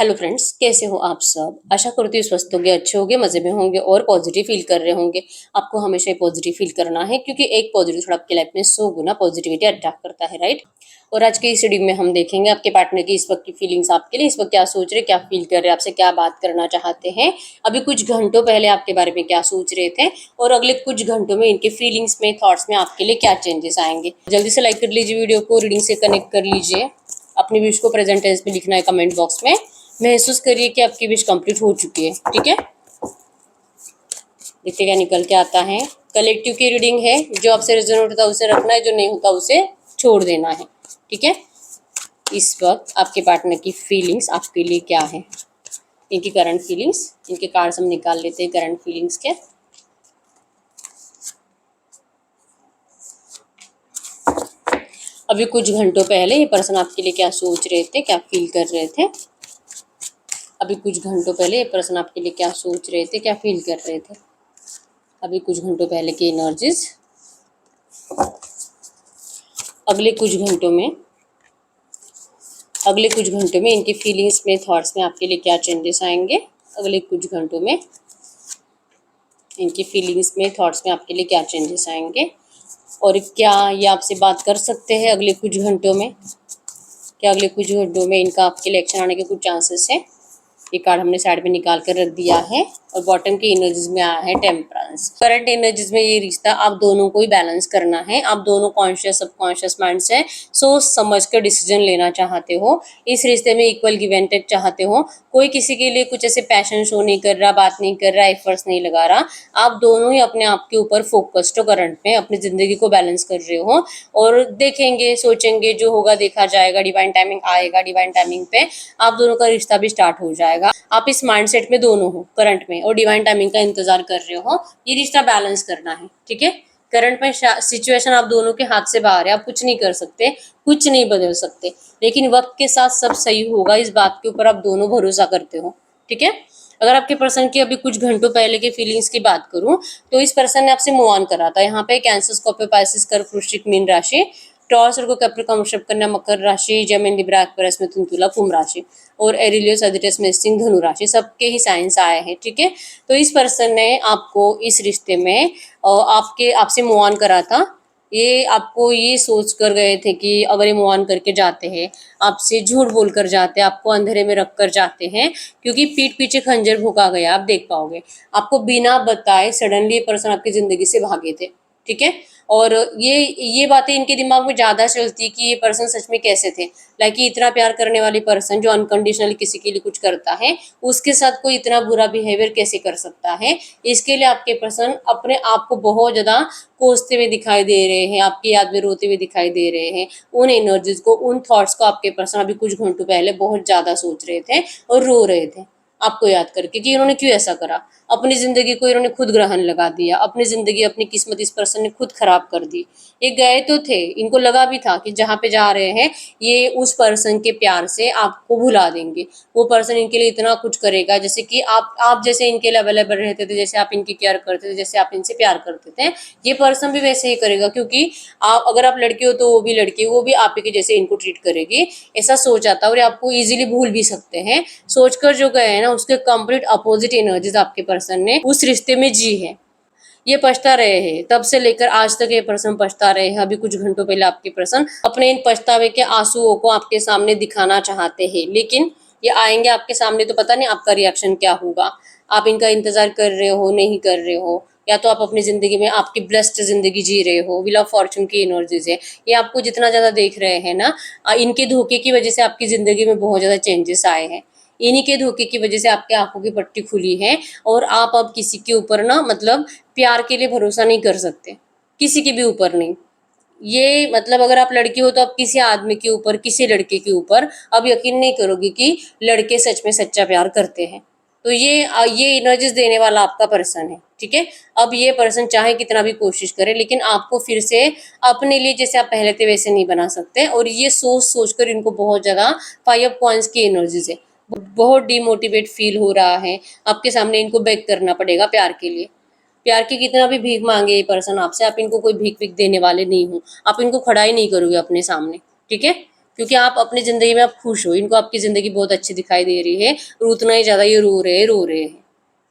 Hello friends, कैसे हो आप सब। आशा करती हूँ स्वस्थ होंगे, अच्छे होंगे, मजे में होंगे और पॉजिटिव फील कर रहे होंगे। आपको हमेशा पॉजिटिव फील करना है क्योंकि एक पॉजिटिव थोड़ा आपकी लाइफ में 100 गुना पॉजिटिविटी अट्रैक्ट करता है, राइट। और आज के इस वीडियो में हम देखेंगे आपके पार्टनर की इस वक्त की फीलिंग्स आपके लिए, इस वक्त क्या सोच रहे, क्या फील कर रहे, आपसे क्या बात करना चाहते हैं, अभी कुछ घंटों पहले आपके बारे में क्या सोच रहे थे और अगले कुछ घंटों में इनके फीलिंग्स में, थॉट्स में आपके लिए क्या चेंजेस आएंगे। जल्दी से लाइक कर लीजिए वीडियो को, रीडिंग से कनेक्ट कर लीजिए, अपनी व्यूज को प्रेजेंट टेंस में लिखना है कमेंट बॉक्स में। महसूस करिए कि आपकी विश कंप्लीट हो चुकी है, ठीक है। देखिए क्या निकल के आता है। कलेक्टिव की रीडिंग है, जो आपसे रेजोनेट होता है उसे रखना है, जो नहीं होता उसे छोड़ देना है, ठीक है। इस वक्त आपके पार्टनर की फीलिंग्स आपके लिए क्या है, इनकी करंट फीलिंग्स, इनके कार्ड्स हम निकाल लेते हैं करंट फीलिंग्स के। अभी कुछ घंटों पहले ये पर्सन आपके लिए क्या सोच रहे थे, क्या फील कर रहे थे। अभी कुछ घंटों पहले ये पर्सन आपके लिए क्या सोच रहे थे, क्या फील कर रहे थे। अभी कुछ घंटों पहले की एनर्जीज, अगले कुछ घंटों में इनकी फीलिंग्स में, थॉट्स में आपके लिए क्या चेंजेस आएंगे। अगले कुछ घंटों में इनकी फीलिंग्स में, थॉट्स में आपके लिए क्या चेंजेस आएंगे और क्या ये आपसे बात कर सकते हैं अगले कुछ घंटों में। क्या अगले कुछ घंटों में इनका आपके लिए एक्शन आने के कुछ चांसेस है। ये कार्ड हमने साइड में निकाल कर रख दिया है और बॉटम की एनर्जीज में आया है टेम्परेंस। करंट एनर्जीज में ये रिश्ता आप दोनों को ही बैलेंस करना है। आप दोनों कॉन्शियस सबकॉन्शियस माइंड से सोच समझ कर डिसीजन लेना चाहते हो। इस रिश्ते में इक्वल गिव एंड टेक चाहते हो। कोई किसी के लिए कुछ ऐसे पैशन शो नहीं कर रहा, बात नहीं कर रहा, एफर्ट्स नहीं लगा रहा। आप दोनों ही अपने आप के ऊपर फोकस्ड हो, करंट में अपनी जिंदगी को बैलेंस कर रहे हो और देखेंगे, सोचेंगे, जो होगा देखा जाएगा। डिवाइन टाइमिंग आएगा, डिवाइन टाइमिंग पे आप दोनों का रिश्ता भी स्टार्ट हो जाएगा। आप इस माइंडसेट में दोनों हो करंट में और डिवाइन टाइमिंग का इंतजार कर रहे हो। ये रिश्ता बैलेंस करना है, ठीक है। करंट में सिचुएशन आप दोनों के हाथ से बाहर है, आप कुछ नहीं कर सकते, कुछ नहीं बदल सकते, लेकिन वक्त के साथ सब सही होगा, इस बात के ऊपर आप दोनों भरोसा करते हो, ठीक है। अगर आपके पर्सन की अभी कुछ घंटों पहले के फीलिंग्स की बात करूं तो इस पर्सन ने आपसे मूव ऑन करा था। यहाँ पे कैंसर, स्कॉर्पियो, पाइसिस, कर्क, वृश्चिक, मीन राशि, टॉरस और कैप्रिकॉर्न, वृषभ, कन्या, मकर राशि, जेमिनी, लिब्रा, एक्वेरियस, मिथुन, तुला, कुंभ राशि और एरिलियो, सजिटेरियस, मेषसिंह, धनु राशि, सबके ही साइंस आए हैं, ठीक है। तो इस पर्सन ने आपको इस रिश्ते में आपसे मूव ऑन करा था। ये आपको ये सोच कर गए थे कि अगर ये मूव ऑन करके जाते हैं, आपसे झूठ बोल कर जाते हैं, आपको अंधेरे में रख कर जाते हैं, क्योंकि पीठ पीछे खंजर भोंका गया, आप देख पाओगे। आपको बिना बताए सडनली ये पर्सन आपकी जिंदगी से भागे थे, ठीक है। और ये बातें इनके दिमाग में ज्यादा चलती कि ये पर्सन सच में कैसे थे। लाइक इतना प्यार करने वाली पर्सन जो अनकंडीशनली किसी के लिए कुछ करता है, उसके साथ कोई इतना बुरा बिहेवियर कैसे कर सकता है। इसके लिए आपके पर्सन अपने आप को बहुत ज्यादा कोसते हुए दिखाई दे रहे हैं, आपकी याद में रोते हुए दिखाई दे रहे हैं। उन एनर्जीज को, उन थॉट्स को आपके पर्सन अभी कुछ घंटों पहले बहुत ज्यादा सोच रहे थे और रो रहे थे आपको याद करके कि इन्होंने क्यों ऐसा करा। अपनी जिंदगी को इन्होंने खुद ग्रहण लगा दिया, अपनी जिंदगी, अपनी किस्मत इस पर्सन ने खुद खराब कर दी। ये गए तो थे, इनको लगा भी था कि जहाँ पे जा रहे हैं ये उस पर्सन के प्यार से आपको भुला देंगे। वो पर्सन इनके लिए इतना कुछ करेगा, जैसे कि आप जैसे इनके लिए अवेलेबल रहते थे, जैसे आप इनकी केयर करते थे, जैसे आप इनसे प्यार करते थे, ये पर्सन भी वैसे ही करेगा। क्योंकि आप, अगर आप लड़के हो तो वो भी लड़की, वो भी आप ही के जैसे इनको ट्रीट करेगी, ऐसा सोच आता है। और आपको इजीली भूल भी सकते हैं। सोचकर जो गए हैं ना, उसके कंप्लीट अपोजिट एनर्जीज आपके पर्सन ने उस रिश्ते में जी है। ये पछता रहे हैं, तब से लेकर आज तक ये पर्सन पछता रहे हैं। अभी कुछ घंटों पहले आपके पर्सन अपने इन पछतावे के आंसुओं को आपके सामने दिखाना चाहते हैं, लेकिन ये आएंगे आपके सामने तो पता नहीं आपका रिएक्शन क्या होगा। आप इनका इंतजार कर रहे हो, नहीं कर रहे हो, या तो आप अपनी जिंदगी में आपकी ब्लेस्ड जिंदगी जी रहे हो। व्हील ऑफ फॉर्चून की एनर्जीज है, ये आपको जितना ज्यादा देख रहे हैं ना, इनके धोखे की वजह से आपकी जिंदगी में बहुत ज्यादा चेंजेस आए हैं। इन्हीं के धोखे की वजह से आपके आंखों की पट्टी खुली है और आप अब किसी के ऊपर ना, मतलब प्यार के लिए भरोसा नहीं कर सकते, किसी के भी ऊपर नहीं। ये मतलब अगर आप लड़की हो तो आप किसी आदमी के ऊपर, किसी लड़के के ऊपर अब यकीन नहीं करोगे कि लड़के सच में सच्चा प्यार करते हैं। तो ये एनर्जीज देने वाला आपका पर्सन है, ठीक है। अब ये पर्सन चाहे कितना भी कोशिश करे, लेकिन आपको फिर से अपने लिए जैसे आप पहले थे वैसे नहीं बना सकते। और ये सोच सोच कर इनको बहुत ज्यादा 5 पॉइंट्स की एनर्जीज है, बहुत डिमोटिवेट फील हो रहा है। आपके सामने इनको बेग करना पड़ेगा प्यार के लिए। प्यार की कितना भी भीख मांगे ये पर्सन आपसे, आप इनको कोई भीख भीख देने वाले नहीं हो। आप इनको खड़ा ही नहीं करोगे अपने सामने, ठीक है। क्योंकि आप अपनी ज़िंदगी में आप खुश हो, इनको आपकी ज़िंदगी बहुत अच्छी दिखाई दे रही है और उतना ही ज़्यादा ये रो रहे हैं।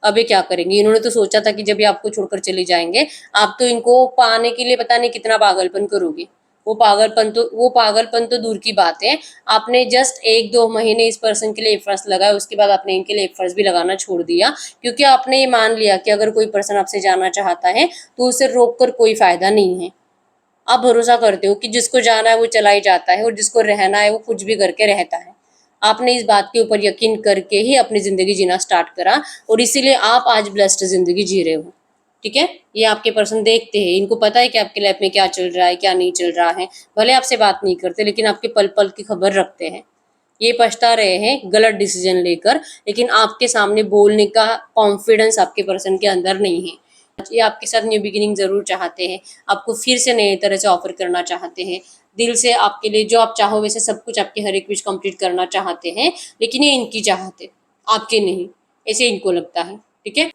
अब ये क्या करेंगे? इन्होंने तो सोचा था कि जब ये आपको छोड़कर चले जाएँगे, आप तो इनको पाने के लिए पता नहीं कितना पागलपन करोगे। वो पागलपन तो दूर की बात है, आपने जस्ट 1-2 महीने इस पर्सन के लिए एफर्ट्स लगाए, उसके बाद आपने इनके लिए एफर्ट्स भी लगाना छोड़ दिया, क्योंकि आपने ये मान लिया कि अगर कोई पर्सन आपसे जाना चाहता है, तो उसे रोक कर कोई फ़ायदा नहीं है। आप भरोसा करते हो कि जिसको जाना है वो चला ही जाता है और जिसको रहना है वो कुछ भी करके रहता है। आपने इस बात के ऊपर यकीन करके ही अपनी ज़िंदगी जीना स्टार्ट करा और इसीलिए आप आज ब्लेस्ड ज़िंदगी जी रहे हो। ठीक है? ये आपके पर्सन देखते हैं, इनको पता है कि आपकी लाइफ में क्या चल रहा है, क्या नहीं चल रहा है। भले आपसे बात नहीं करते लेकिन आपके पल-पल की खबर रखते हैं। ये पछता रहे हैं गलत डिसीजन लेकर, लेकिन आपके सामने बोलने का कॉन्फिडेंस आपके पर्सन के अंदर नहीं है। ये आपके साथ न्यू बिगिनिंग ज़रूर चाहते हैं, आपको फिर से नए तरह से ऑफ़र करना चाहते हैं, दिल से आपके लिए जो आप चाहो वैसे सब कुछ आपकी हर एक विश कंप्लीट करना चाहते हैं, लेकिन ये इनकी चाहत है, आपकी नहीं, ऐसे इनको लगता है, ठीक है?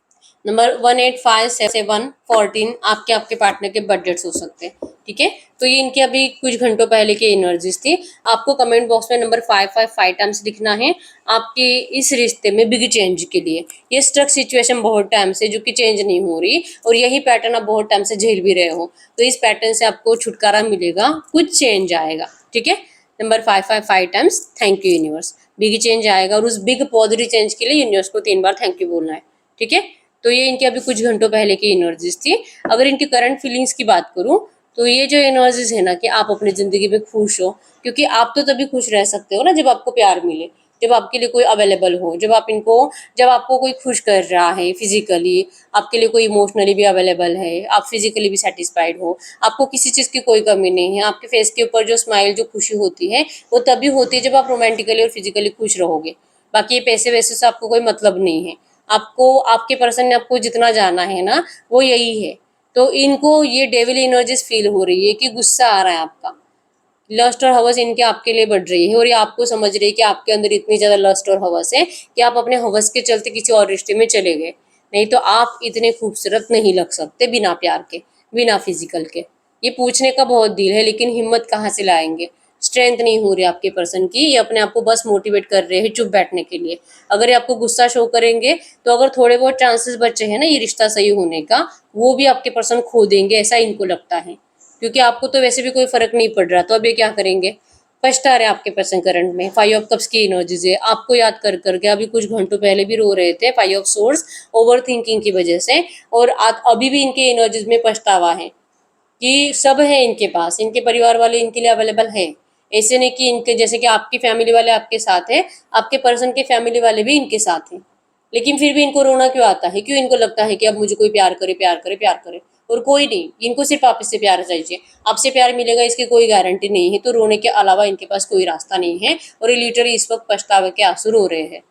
नंबर 185714 आपके आपके पार्टनर के बजट्स हो सकते हैं, ठीक है? तो ये इनके अभी कुछ घंटों पहले की एनर्जीज थी। आपको कमेंट बॉक्स में नंबर 555 टाइम्स लिखना है आपके इस रिश्ते में बिग चेंज के लिए। ये स्ट्रक सिचुएशन बहुत टाइम से जो कि चेंज नहीं हो रही और यही पैटर्न आप बहुत टाइम से झेल भी रहे हो, तो इस पैटर्न से आपको छुटकारा मिलेगा, कुछ चेंज आएगा, ठीक है? Number 555 times thank you universe, big change आएगा और उस बिग पॉजिटिव चेंज के लिए यूनिवर्स को 3 बार थैंक यू बोलना है, ठीक है? तो ये इनके अभी कुछ घंटों पहले की एनर्जीज थी। अगर इनकी करंट फीलिंग्स की बात करूँ, तो ये जो एनर्जीज है ना कि आप अपनी ज़िंदगी में खुश हो, क्योंकि आप तो तभी खुश रह सकते हो ना जब आपको प्यार मिले, जब आपके लिए कोई अवेलेबल हो, जब आपको कोई खुश कर रहा है फिज़िकली, आपके लिए कोई इमोशनली भी अवेलेबल है, आप फिज़िकली भी सैटिस्फाइड हो, आपको किसी चीज़ की कोई कमी नहीं है, आपके फेस के ऊपर जो स्माइल, जो खुशी होती है, वो तभी होती है जब आप रोमांटिकली और फिज़िकली खुश रहोगे। बाकी ये पैसे-वैसे से आपको कोई मतलब नहीं है। आपको आपके पर्सन ने आपको जितना जाना है ना, वो यही है। तो इनको ये डेविल एनर्जीज फील हो रही है कि गुस्सा आ रहा है आपका, लस्ट और हवस इनके आपके लिए बढ़ रही है और ये आपको समझ रही है कि आपके अंदर इतनी ज़्यादा लस्ट और हवस है कि आप अपने हवस के चलते किसी और रिश्ते में चले गए। नहीं तो आप इतने खूबसूरत नहीं लग सकते बिना प्यार के, बिना फिजिकल के। ये पूछने का बहुत दिल है लेकिन हिम्मत कहाँ से लाएंगे? स्ट्रेंथ नहीं हो रही आपके पर्सन की, ये अपने आप को बस मोटिवेट कर रहे हैं चुप बैठने के लिए। अगर ये आपको गुस्सा शो करेंगे तो अगर थोड़े बहुत चांसेस बचे हैं ना ये रिश्ता सही होने का, वो भी आपके पर्सन खो देंगे, ऐसा इनको लगता है। क्योंकि आपको तो वैसे भी कोई फर्क नहीं पड़ रहा, तो अब ये क्या करेंगे? पछता रहे आपके पर्सन करंट में। 5 ऑफ कप्स की एनर्जीज है, आपको याद कर करके अभी कुछ घंटों पहले भी रो रहे थे। 5 ऑफ सोर्स ओवर थिंकिंग की वजह से, और अभी भी इनके एनर्जीज में पछतावा है कि सब है इनके पास, इनके परिवार वाले इनके लिए अवेलेबल है। ऐसे नहीं कि इनके जैसे कि आपकी फैमिली वाले आपके साथ है, आपके पर्सन के फैमिली वाले भी इनके साथ हैं, लेकिन फिर भी इनको रोना क्यों आता है? क्यों इनको लगता है कि अब मुझे कोई प्यार करे, प्यार करे, प्यार करे, और कोई नहीं। इनको सिर्फ आप इससे प्यार चाहिए, आपसे प्यार मिलेगा इसकी कोई गारंटी नहीं है, तो रोने के अलावा इनके पास कोई रास्ता नहीं है और ये लिटरली इस वक्त पछतावे के आंसू रो रहे हैं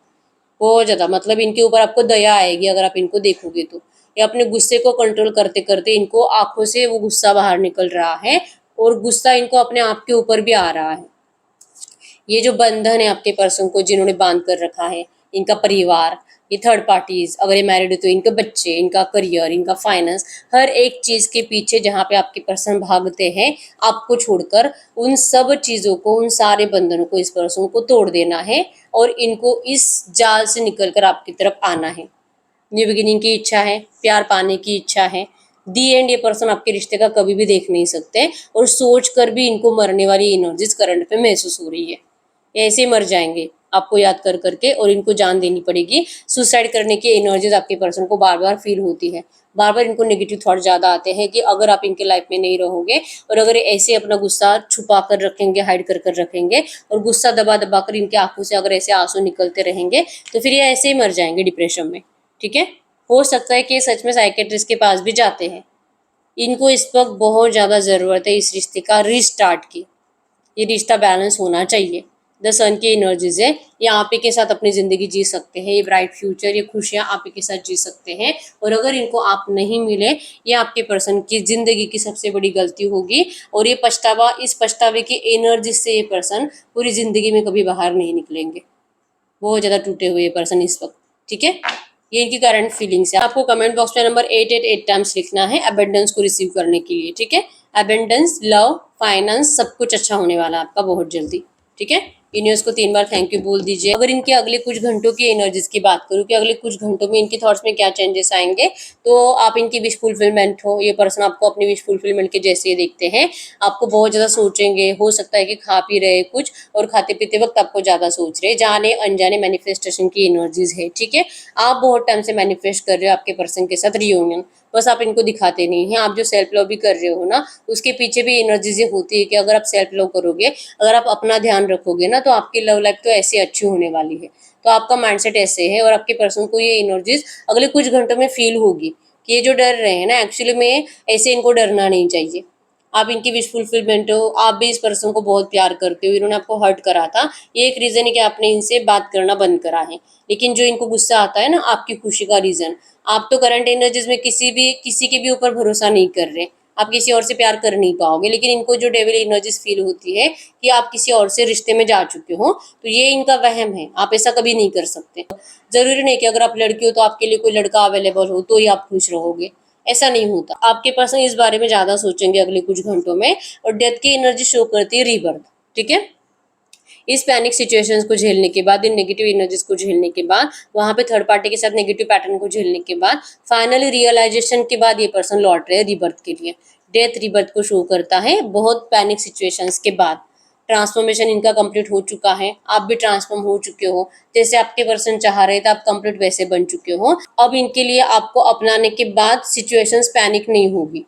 बहुत ज़्यादा। मतलब इनके ऊपर आपको दया आएगी अगर आप इनको देखोगे तो। ये अपने गुस्से को कंट्रोल करते करते इनको आंखों से वो गुस्सा बाहर निकल रहा है और गुस्सा इनको अपने आप के ऊपर भी आ रहा है। ये जो बंधन है आपके पर्सन को जिन्होंने बांध कर रखा है, इनका परिवार, ये थर्ड पार्टीज, अगर ये मैरिड है तो इनके बच्चे, इनका करियर, इनका फाइनेंस, हर एक चीज़ के पीछे जहाँ पे आपके पर्सन भागते हैं आपको छोड़कर, उन सब चीज़ों को, उन सारे बंधनों को इस पर्सन को तोड़ देना है और इनको इस जाल से निकल कर आपकी तरफ आना है। न्यू बिगिनिंग की इच्छा है, प्यार पाने की इच्छा है। दी एंड ये पर्सन आपके रिश्ते का कभी भी देख नहीं सकते और सोच कर भी इनको मरने वाली एनर्जीज करंट पे महसूस हो रही है। ये ऐसे मर जाएंगे आपको याद कर करके और इनको जान देनी पड़ेगी। सुसाइड करने की एनर्जीज आपके पर्सन को बार बार फील होती है, बार बार इनको नेगेटिव थॉट ज़्यादा आते हैं कि अगर आप इनके लाइफ में नहीं रहोगे और अगर ऐसे अपना गुस्सा छुपा कर रखेंगे, हाइड कर कर रखेंगे और गुस्सा दबा दबा कर इनकी आंखों से अगर ऐसे आंसू निकलते रहेंगे तो फिर ये ऐसे ही मर जाएंगे डिप्रेशन में, ठीक है? हो सकता है कि ये सच में साइकेट्रिस्ट के पास भी जाते हैं। इनको इस वक्त बहुत ज़्यादा ज़रूरत है इस रिश्ते का रीस्टार्ट की। ये रिश्ता बैलेंस होना चाहिए। द सन की एनर्जीज है, ये आप ही के साथ अपनी ज़िंदगी जी सकते हैं, ये ब्राइट फ्यूचर, ये खुशियाँ आप ही के साथ जी सकते हैं। और अगर इनको आप नहीं मिले, ये आपके पर्सन की ज़िंदगी की सबसे बड़ी गलती होगी और ये पछतावा, इस पछतावे की एनर्जी से ये पर्सन पूरी ज़िंदगी में कभी बाहर नहीं निकलेंगे। बहुत ज़्यादा टूटे हुए ये पर्सन इस वक्त, ठीक है? ये इनकी करंट फीलिंग्स है। आपको कमेंट बॉक्स में नंबर 888 टाइम्स लिखना है अबेंडेंस को रिसीव करने के लिए, ठीक है? अबेंडेंस, लव, फाइनेंस, सब कुछ अच्छा होने वाला है आपका बहुत जल्दी, ठीक है। यूनिवर्स को 3 बार थैंक यू बोल दीजिए। अगर इनके अगले कुछ घंटों की एनर्जीज की बात करूँ कि अगले कुछ घंटों में इनके थॉट्स में क्या चेंजेस आएंगे, तो आप इनकी विश फुलफिलमेंट हो, ये पर्सन आपको अपनी विश फुलफिलमेंट के जैसे ही देखते हैं। आपको बहुत ज्यादा सोचेंगे, हो सकता है कि खा पी रहे कुछ और खाते पीते वक्त आपको ज्यादा सोच रहे, जाने अनजाने मैनिफेस्टेशन की एनर्जीज है। ठीक है, आप बहुत टाइम से मैनिफेस्ट कर रहे हो आपके पर्सन के साथ रियूनियन, बस आप इनको दिखाते नहीं हैं। आप जो सेल्फ लव भी कर रहे हो ना, उसके पीछे भी एनर्जीज होती है कि अगर आप सेल्फ लव करोगे, अगर आप अपना ध्यान रखोगे ना, तो आपकी लव लाइफ तो ऐसे अच्छी होने वाली है। तो आपका माइंडसेट ऐसे है और आपके पर्सन को ये एनर्जीज अगले कुछ घंटों में फील होगी कि ये जो डर रहे हैं ना, एक्चुअली में ऐसे इनको डरना नहीं चाहिए। आप इनकी विश फुलफिलमेंट हो, आप भी इस पर्सन को बहुत प्यार करते हो, इन्होंने आपको हर्ट करा था, ये एक रीजन है कि आपने इनसे बात करना बंद करा है। लेकिन जो इनको गुस्सा आता है ना, आपकी खुशी का रीजन, आप तो करंट एनर्जीज में किसी के भी ऊपर भरोसा नहीं कर रहे, आप किसी और से प्यार कर नहीं पाओगे। लेकिन इनको जो डेविल एनर्जीज फील होती है कि आप किसी और से रिश्ते में जा चुके हो, तो ये इनका वहम है, आप ऐसा कभी नहीं कर सकते। जरूरी नहीं कि अगर आप लड़की हो तो आपके लिए कोई लड़का अवेलेबल हो तो ही आप खुश रहोगे, ऐसा नहीं होता। आपके पर्सन इस बारे में ज्यादा सोचेंगे अगले कुछ घंटों में। और डेथ की एनर्जी शो करती है रीबर्थ। ठीक है, इस पैनिक सिचुएशंस को झेलने के बाद, इन नेगेटिव एनर्जीज को झेलने के बाद, वहां पे थर्ड पार्टी के साथ नेगेटिव पैटर्न को झेलने के बाद, फाइनली रियलाइजेशन के बाद ये पर्सन लौट रहे हैं रीबर्थ के लिए। डेथ रीबर्थ को शो करता है बहुत पैनिक सिचुएशंस के बाद। ट्रांसफॉर्मेशन इनका कंप्लीट हो चुका है, आप भी ट्रांसफॉर्म हो चुके हो, जैसे आपके पर्सन चाह रहे थे आप कंप्लीट वैसे बन चुके हो। अब इनके लिए आपको अपनाने के बाद सिचुएशंस पैनिक नहीं होगी।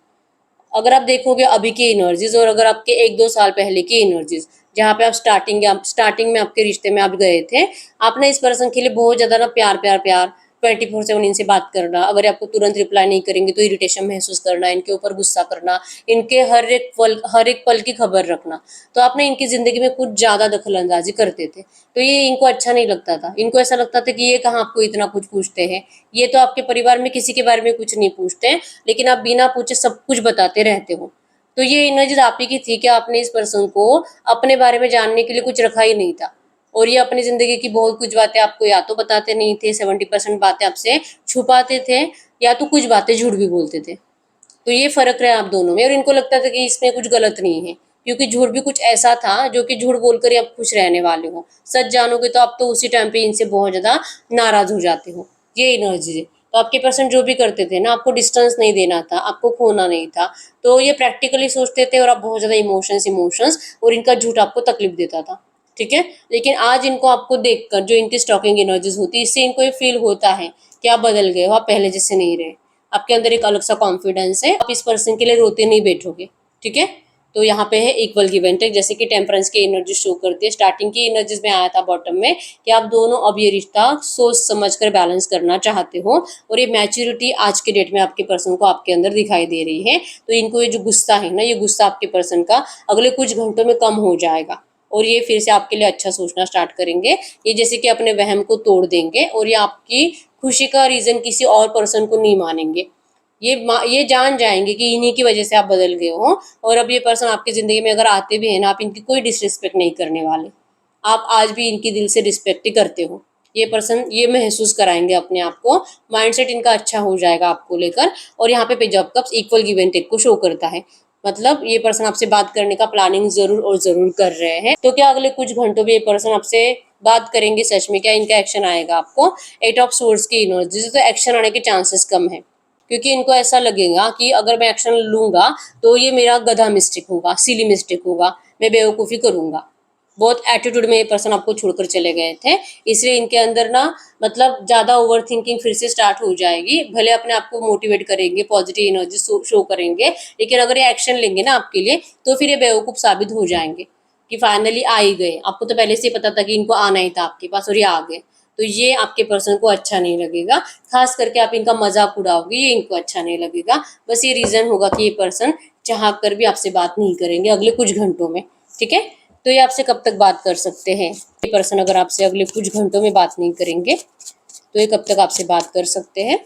अगर आप देखोगे अभी की एनर्जीज और अगर आपके 1-2 साल पहले की एनर्जीज, जहाँ पे आप स्टार्टिंग में आपके रिश्ते में आप गए थे, आपने इस पर्सन के लिए बहुत ज्यादा ना प्यार प्यार प्यार 24/7 इनसे बात करना, अगर आपको तुरंत रिप्लाई नहीं करेंगे तो इरिटेशन महसूस करना, इनके ऊपर गुस्सा करना, इनके हर एक पल की खबर रखना। तो आपने इनकी जिंदगी में कुछ ज्यादा दखल अंदाजी करते थे, तो ये इनको अच्छा नहीं लगता था। इनको ऐसा लगता था कि ये कहाँ आपको इतना कुछ पूछते हैं, ये तो आपके परिवार में किसी के बारे में कुछ नहीं पूछते, लेकिन आप बिना पूछे सब कुछ बताते रहते हो। तो ये एनर्जी आप ही की थी कि आपने इस पर्सन को अपने बारे में जानने के लिए कुछ रखा ही नहीं था। और ये अपनी जिंदगी की बहुत कुछ बातें आपको या तो बताते नहीं थे, 70% बातें आपसे छुपाते थे, या तो कुछ बातें झूठ भी बोलते थे। तो ये फर्क रहा आप दोनों में, और इनको लगता था कि इसमें कुछ गलत नहीं है, क्योंकि झूठ भी कुछ ऐसा था जो कि झूठ बोलकर ही आप खुश रहने वाले हो। सच जानोगे तो आप तो उसी टाइम पे इनसे बहुत ज्यादा नाराज हो जाते हो। ये एनर्जी है। तो आपके पर्सन जो भी करते थे ना, आपको डिस्टेंस नहीं देना था, आपको खोना नहीं था, तो ये प्रैक्टिकली सोचते थे और आप बहुत ज्यादा इमोशंस इमोशंस और इनका झूठ आपको तकलीफ देता था। ठीक है, लेकिन आज इनको आपको देखकर जो इनकी स्टॉकिंग एनर्जीज होती है, इससे इनको ये फील होता है कि आप बदल गए हो, आप पहले जैसे नहीं रहे, आपके अंदर एक अलग सा कॉन्फिडेंस है, आप इस पर्सन के लिए रोते नहीं बैठोगे। ठीक है, तो यहाँ पे है इक्वल गिव एंड टेक, जैसे कि टेम्परेंस की एनर्जी शो करती है। स्टार्टिंग की एनर्जीज में आया था बॉटम में कि आप दोनों अब ये रिश्ता सोच समझ कर बैलेंस करना चाहते हो, और ये मैच्योरिटी आज के डेट में आपके पर्सन को आपके अंदर दिखाई दे रही है। तो इनको ये जो गुस्सा है ना, ये गुस्सा आपके पर्सन का अगले कुछ घंटों में कम हो जाएगा, और ये फिर से आपके लिए अच्छा सोचना स्टार्ट करेंगे। ये जैसे कि अपने वहम को तोड़ देंगे, और ये आपकी खुशी का रीजन किसी और पर्सन को नहीं मानेंगे। ये जान जाएंगे कि इन्हीं की वजह से आप बदल गए हो, और अब ये पर्सन आपकी जिंदगी में अगर आते भी है ना, आप इनकी कोई डिसरिस्पेक्ट नहीं करने वाले, आप आज भी इनकी दिल से रिस्पेक्ट ही करते हो। ये पर्सन ये महसूस कराएंगे अपने आप को, माइंडसेट इनका अच्छा हो जाएगा आपको लेकर। और यहाँ पे page of cups equal give and take को शो करता है, मतलब ये पर्सन आपसे बात करने का प्लानिंग जरूर और जरूर कर रहे हैं। तो क्या अगले कुछ घंटों में ये पर्सन आपसे बात करेंगे सच में? क्या इनका एक्शन आएगा? आपको 8 ऑफ सोर्ड्स की एनर्जी, तो एक्शन आने के चांसेस कम है, क्योंकि इनको ऐसा लगेगा कि अगर मैं एक्शन लूंगा तो ये मेरा गधा मिस्टेक होगा, सिली मिस्टेक होगा, मैं बेवकूफ़ी करूंगा। बहुत एटीट्यूड में ये पर्सन आपको छोड़कर चले गए थे, इसलिए इनके अंदर ना, मतलब ज़्यादा ओवर थिंकिंग फिर से स्टार्ट हो जाएगी। भले अपने आप को मोटिवेट करेंगे, पॉजिटिव एनर्जी शो करेंगे, लेकिन अगर ये एक्शन लेंगे ना आपके लिए, तो फिर ये बेवकूफ़ साबित हो जाएंगे कि फाइनली आ ही गए। आपको तो पहले से ही पता था कि इनको आना ही था आपके पास, और ये आ गए। तो ये आपके पर्सन को अच्छा नहीं लगेगा, खास करके आप इनका मजाक उड़ाओगे, ये इनको अच्छा नहीं लगेगा। बस ये रीजन होगा कि ये पर्सन चाह कर भी आपसे बात नहीं करेंगे अगले कुछ घंटों में। ठीक है, तो ये आपसे कब तक बात कर सकते हैं? ये पर्सन अगर आपसे अगले कुछ घंटों में बात नहीं करेंगे तो ये कब तक आपसे बात कर सकते हैं?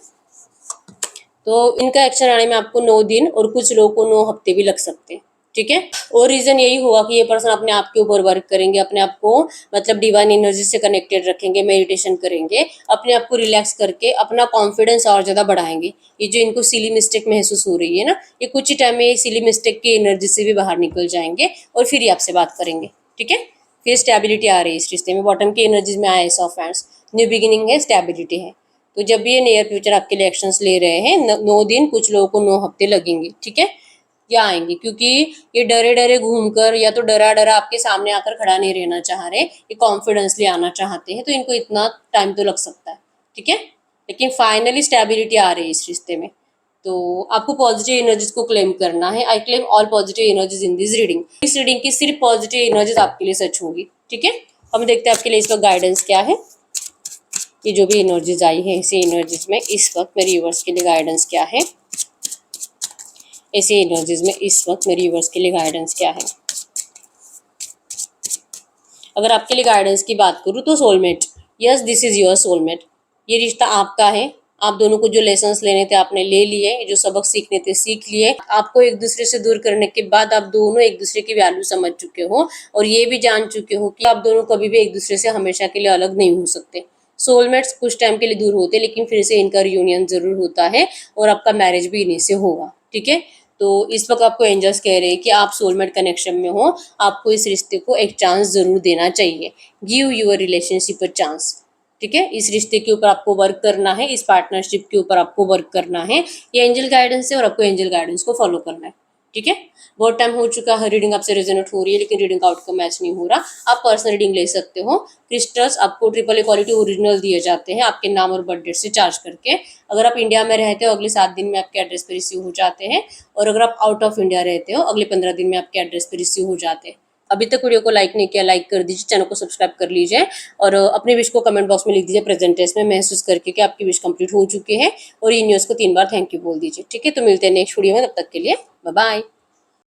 तो इनका एक्शन आने में आपको 9 दिन और कुछ लोगों को 9 हफ्ते भी लग सकते हैं। ठीक है, और रीजन यही होगा कि ये पर्सन अपने आप के ऊपर वर्क करेंगे, अपने आप को मतलब डिवाइन एनर्जी से कनेक्टेड रखेंगे, मेडिटेशन करेंगे, अपने आप को रिलैक्स करके अपना कॉन्फिडेंस और ज्यादा बढ़ाएंगे। ये जो इनको सिली मिस्टेक महसूस हो रही है ना, ये कुछ ही टाइम में सिली मिस्टेक की एनर्जी से भी बाहर निकल जाएंगे और फिर ही आपसे बात करेंगे। ठीक है, फिर स्टेबिलिटी आ रही है इस रिश्ते में, बॉटम की एनर्जीज में आया S of hands, new beginning है, स्टेबिलिटी है। तो जब भी ये नियर फ्यूचर आपके लिए एक्शंस ले रहे हैं, 9 दिन, कुछ लोगों को 9 हफ्ते लगेंगे, ठीक है, या आएंगे, क्योंकि ये डरे डरे घूमकर या तो डरा डरा आपके सामने आकर खड़ा नहीं रहना चाह रहे, ये कॉन्फिडेंसली आना चाहते हैं, तो इनको इतना टाइम तो लग सकता है, ठीक है, लेकिन फाइनली स्टेबिलिटी आ रही है इस रिश्ते में। तो आपको पॉजिटिव एनर्जीज को क्लेम करना है। I claim all positive energies in this reading. इस रीडिंग की सिर्फ पॉजिटिव एनर्जीज आपके लिए सच होगी, ठीक है। हम देखते हैं आपके लिए इस वक्त गाइडेंस क्या है। ये जो भी एनर्जीज आई है, इसी एनर्जीज में इस वक्त मेरे व्यूअर्स के लिए गाइडेंस क्या है, ऐसी एनर्जीज में इस वक्त मेरे व्यूअर्स के लिए गाइडेंस क्या है। अगर आपके लिए गाइडेंस की बात करूँ तो soulmate, yes this is your soulmate. ये रिश्ता आपका है। आप दोनों को जो लेसन्स लेने थे आपने ले लिए, जो सबक सीखने थे सीख लिए। आपको एक दूसरे से दूर करने के बाद आप दोनों एक दूसरे की वैल्यू समझ चुके हो और ये भी जान चुके हो कि आप दोनों कभी भी एक दूसरे से हमेशा के लिए अलग नहीं हो सकते। सोलमेट्स कुछ टाइम के लिए दूर होते, लेकिन फिर से इनका रियूनियन जरूर होता है और आपका मैरिज भी इन्हीं से होगा, ठीक है। तो इस वक्त आपको एंजल्स कह रहे हैं कि आप सोलमेट कनेक्शन में हो, आपको इस रिश्ते को एक चांस जरूर देना चाहिए। Give your relationship a chance, ठीक है। इस रिश्ते के ऊपर आपको वर्क करना है, इस पार्टनरशिप के ऊपर आपको वर्क करना है। ये एंजल गाइडेंस है और आपको एंजल गाइडेंस को फॉलो करना है, ठीक है। बहुत टाइम हो चुका है, रीडिंग आपसे रेजोनेट हो रही है लेकिन रीडिंग का आउटकम मैच नहीं हो रहा। आप पर्सनल रीडिंग ले सकते हो। क्रिस्टल्स आपको ट्रिपल क्वालिटी ओरिजिनल दिए जाते हैं आपके नाम और बर्थ डेट से चार्ज करके। अगर आप इंडिया में रहते हो अगले 7 दिन में आपके एड्रेस पे रिसीव हो जाते हैं, और अगर आप आउट ऑफ इंडिया रहते हो अगले 15 दिन में आपके एड्रेस पे रिसीव हो जाते हैं। अभी तक वीडियो को लाइक नहीं किया, लाइक कर दीजिए, चैनल को सब्सक्राइब कर लीजिए और अपनी विश को कमेंट बॉक्स में लिख दीजिए प्रेजेंट टेंस में महसूस करके कि आपकी विश कंप्लीट हो चुकी है, और यूनिवर्स को 3 बार थैंक यू बोल दीजिए, ठीक है। तो मिलते हैं नेक्स्ट वीडियो में, तब तक के लिए बाय बाय।